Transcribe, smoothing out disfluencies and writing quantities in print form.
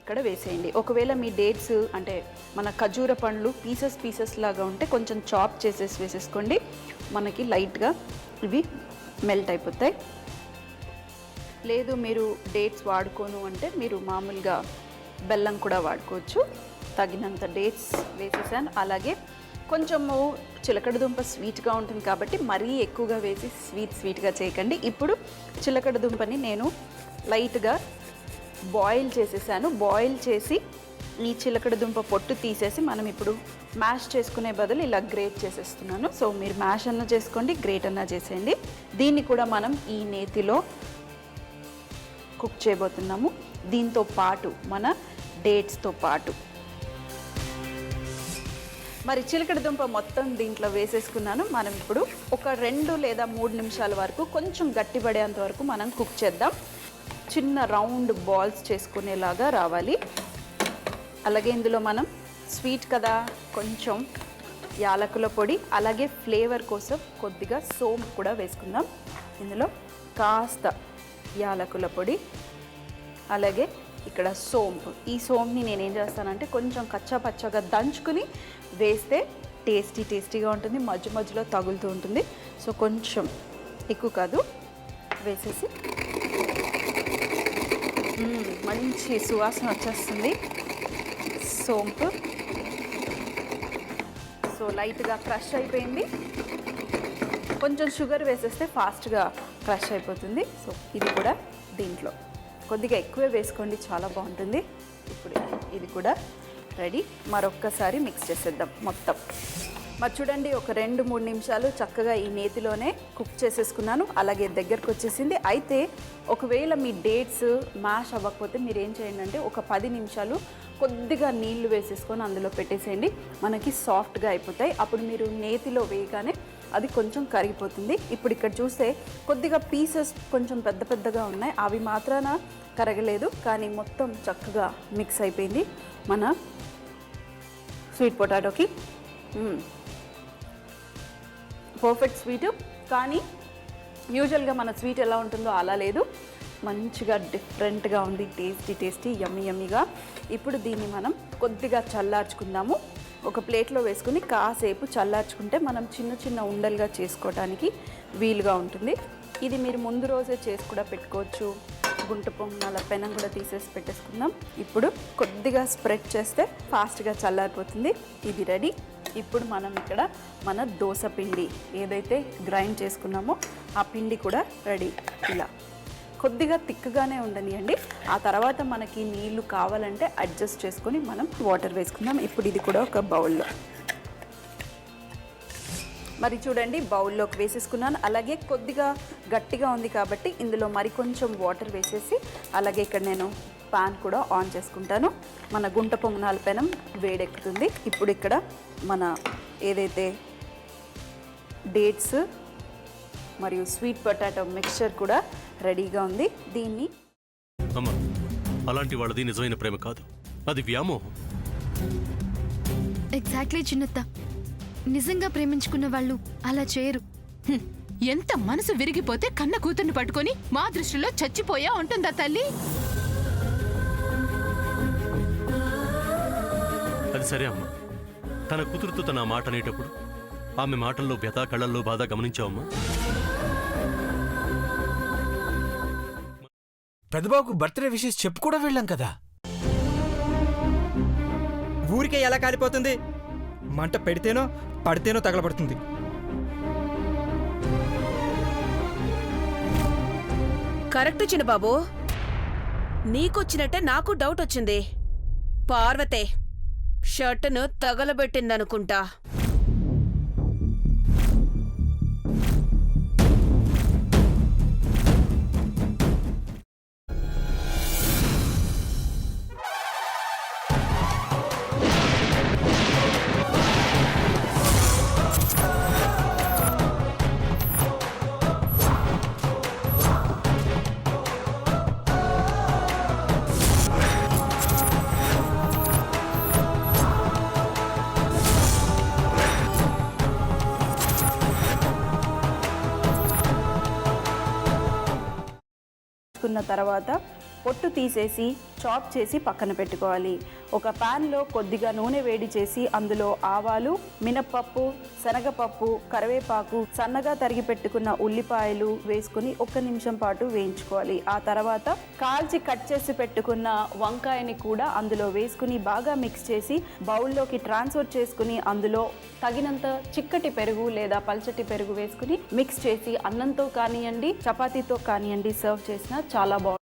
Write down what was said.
ఇక్కడ వేసేయండి. ఒకవేళ మీ డేట్స్ అంటే మన ఖజూర పండ్లు పీసెస్ లాగా ఉంటే కొంచెం చాప్ చేసేసి వేసేసుకోండి. మనకి లైట్గా ఇవి మెల్ట్ అయిపోతాయి. లేదు మీరు డేట్స్ వాడుకోను అంటే మీరు మామూలుగా బెల్లం కూడా వాడుకోవచ్చు. తగినంత డేట్స్ వేసేసాను. అలాగే కొంచెము చిలకడదుంప స్వీట్గా ఉంటుంది కాబట్టి మరీ ఎక్కువగా వేసి స్వీట్గా చేయకండి. ఇప్పుడు చిలకడదుంపని నేను లైట్గా బాయిల్ చేసేసాను. బాయిల్ చేసి ఈ చిలకడదుంప పొట్టు తీసేసి మనం ఇప్పుడు మ్యాష్ చేసుకునే బదులు ఇలా గ్రేట్ చేసేస్తున్నాను. సో మీరు మ్యాష్ అన్నా చేసుకోండి, గ్రేట్ అన్నా చేసేయండి. దీన్ని కూడా మనం ఈ నేతిలో కుక్ చేయబోతున్నాము. దీంతో పాటు మన డేట్స్తో పాటు మరి చిలకడదుంప మొత్తం దీంట్లో వేసేసుకున్నాను. మనం ఇప్పుడు ఒక 2 లేదా 3 నిమిషాల వరకు కొంచెం గట్టిపడేంత వరకు మనం కుక్ చేద్దాం. చిన్న రౌండ్ బాల్స్ చేసుకునేలాగా రావాలి. అలాగే ఇందులో మనం స్వీట్ కదా కొంచెం యాలకుల పొడి, అలాగే ఫ్లేవర్ కోసం కొద్దిగా సోంపు కూడా వేసుకుందాం. ఇందులో కాస్త యాలకుల పొడి, అలాగే ఇక్కడ సోంపు. ఈ సోంపుని నేనేం చేస్తానంటే కొంచెం కచ్చా పచ్చగా దంచుకుని వేస్తే టేస్టీగా ఉంటుంది, మధ్యలో తగులుతూ ఉంటుంది. సో కొంచెం ఎక్కువ కాదు వేసేసి మంచి సువాసన వచ్చేస్తుంది సోంపు. సో లైట్గా క్రష్ అయిపోయింది. కొంచెం షుగర్ వేసేస్తే ఫాస్ట్గా క్రష్ అయిపోతుంది. సో ఇది కూడా దీంట్లో కొద్దిగా ఎక్కువే వేసుకోండి, చాలా బాగుంటుంది. ఇప్పుడు ఇది కూడా రెడీ. మరొక్కసారి మిక్స్ చేసేద్దాం మొత్తం. మరి చూడండి, ఒక 2-3 నిమిషాలు చక్కగా ఈ నేతిలోనే కుక్ చేసేసుకున్నాను. అలాగే దగ్గరకు వచ్చేసింది. అయితే ఒకవేళ మీ డేట్స్ మ్యాష్ అవ్వకపోతే మీరు ఏం చేయండి అంటే ఒక 10 నిమిషాలు కొద్దిగా నీళ్లు వేసేసుకొని అందులో పెట్టేసేయండి. మనకి సాఫ్ట్గా అయిపోతాయి. అప్పుడు మీరు నేతిలో వేయగానే అది కొంచెం కరిగిపోతుంది. ఇప్పుడు ఇక్కడ చూస్తే కొద్దిగా పీసెస్ కొంచెం పెద్దగా ఉన్నాయి, అవి మాత్రాన కరగలేదు, కానీ మొత్తం చక్కగా మిక్స్ అయిపోయింది మన స్వీట్ పొటాటోకి. పర్ఫెక్ట్ స్వీటు, కానీ యూజువల్గా మన స్వీట్ ఎలా ఉంటుందో అలా లేదు, మంచిగా డిఫరెంట్గా ఉంది. టేస్టీ యమ్మీగా. ఇప్పుడు దీన్ని మనం కొద్దిగా చల్లార్చుకుందాము. ఒక ప్లేట్లో వేసుకుని కాసేపు చల్లార్చుకుంటే మనం చిన్న ఉండలుగా చేసుకోవడానికి వీలుగా ఉంటుంది. ఇది మీరు ముందు రోజే చేసి కూడా పెట్టుకోవచ్చు. గుంట పొంగనాల పెనం కూడా తీసేసి పెట్టేసుకుందాం. ఇప్పుడు కొద్దిగా స్ప్రెడ్ చేస్తే ఫాస్ట్గా చల్లారిపోతుంది. ఇది రెడీ. ఇప్పుడు మనం ఇక్కడ మన దోస పిండి ఏదైతే గ్రైండ్ చేసుకున్నామో ఆ పిండి కూడా రెడీ. ఇలా కొద్దిగా థిక్గానే ఉండనియండి. ఆ తర్వాత మనకి నీళ్లు కావాలంటే అడ్జస్ట్ చేసుకొని మనం వాటర్ వేసుకుందాం. ఇప్పుడు ఇది కూడా ఒక బౌల్లో మరి చూడండి, బౌల్లోకి వేసేసుకున్నాను. అలాగే కొద్దిగా గట్టిగా ఉంది కాబట్టి ఇందులో మరి కొంచెం వాటర్ వేసేసి, అలాగే ఇక్కడ నేను పాన్ కూడా ఆన్ చేసుకుంటాను. మన గుంట పొంగనాల పెనం వేడెక్కుతుంది. ఇప్పుడు ఇక్కడ మన ఏదైతే డేట్స్ మరియు స్వీట్ పొటాటో మిక్స్చర్ కూడా రెడీగా ఉంది. దీన్ని అమ్మా, అలాంటి వాళ్ళది నిజమైన ప్రేమ కాదు, అది వ్యామోహం. ఎగ్జాక్ట్లీ చిన్నత్త, నిజంగా ప్రేమించుకున్న వాళ్ళు అలా చేయరు. ఎంత మనసు విరిగిపోతే కన్న కూతుర్ని పట్టుకొని మా దృష్టిలో చచ్చిపోయా ఉంటుందా తల్లి? అది సరే అమ్మా, తన కూతురుతో తన మాట అనేటప్పుడు ఆమె మాటల్లో వ్యథ, కళ్ళల్లో బాధ గమనించావమ్మా? పెద్దబాబుకు బర్త్డే విషెస్ చెప్పు కూడా వెళ్ళాం కదా. ఊరికే ఎలా కాలిపోతుంది? మంట పెడితేనో పడితేనో తగలబడుతుంది. కరెక్ట్ చిన్నబాబు, నీకొచ్చినట్టే నాకు డౌట్ వచ్చింది. పార్వతే షర్టును తగలబెట్టిందనుకుంటా. కున్న తర్వాత పొట్టు తీసేసి చాప్ చేసి పక్కన పెట్టుకోవాలి. ఒక ప్యాన్లో కొద్దిగా నూనె వేడి చేసి అందులో ఆవాలు, మినప్పప్పు, శనగపప్పు, కరివేపాకు, సన్నగా తరిగి పెట్టుకున్న ఉల్లిపాయలు వేసుకుని 1 నిమిషం పాటు వేయించుకోవాలి. ఆ తర్వాత కాల్చి కట్ చేసి పెట్టుకున్న వంకాయని కూడా అందులో వేసుకుని బాగా మిక్స్ చేసి బౌల్లోకి ట్రాన్స్ఫర్ చేసుకుని అందులో తగినంత చిక్కటి పెరుగు లేదా పల్చటి పెరుగు వేసుకుని మిక్స్ చేసి అన్నంతో కానివ్వండి, చపాతీతో కానివ్వండి సర్వ్ చేసినా చాలా బాగుంటుంది.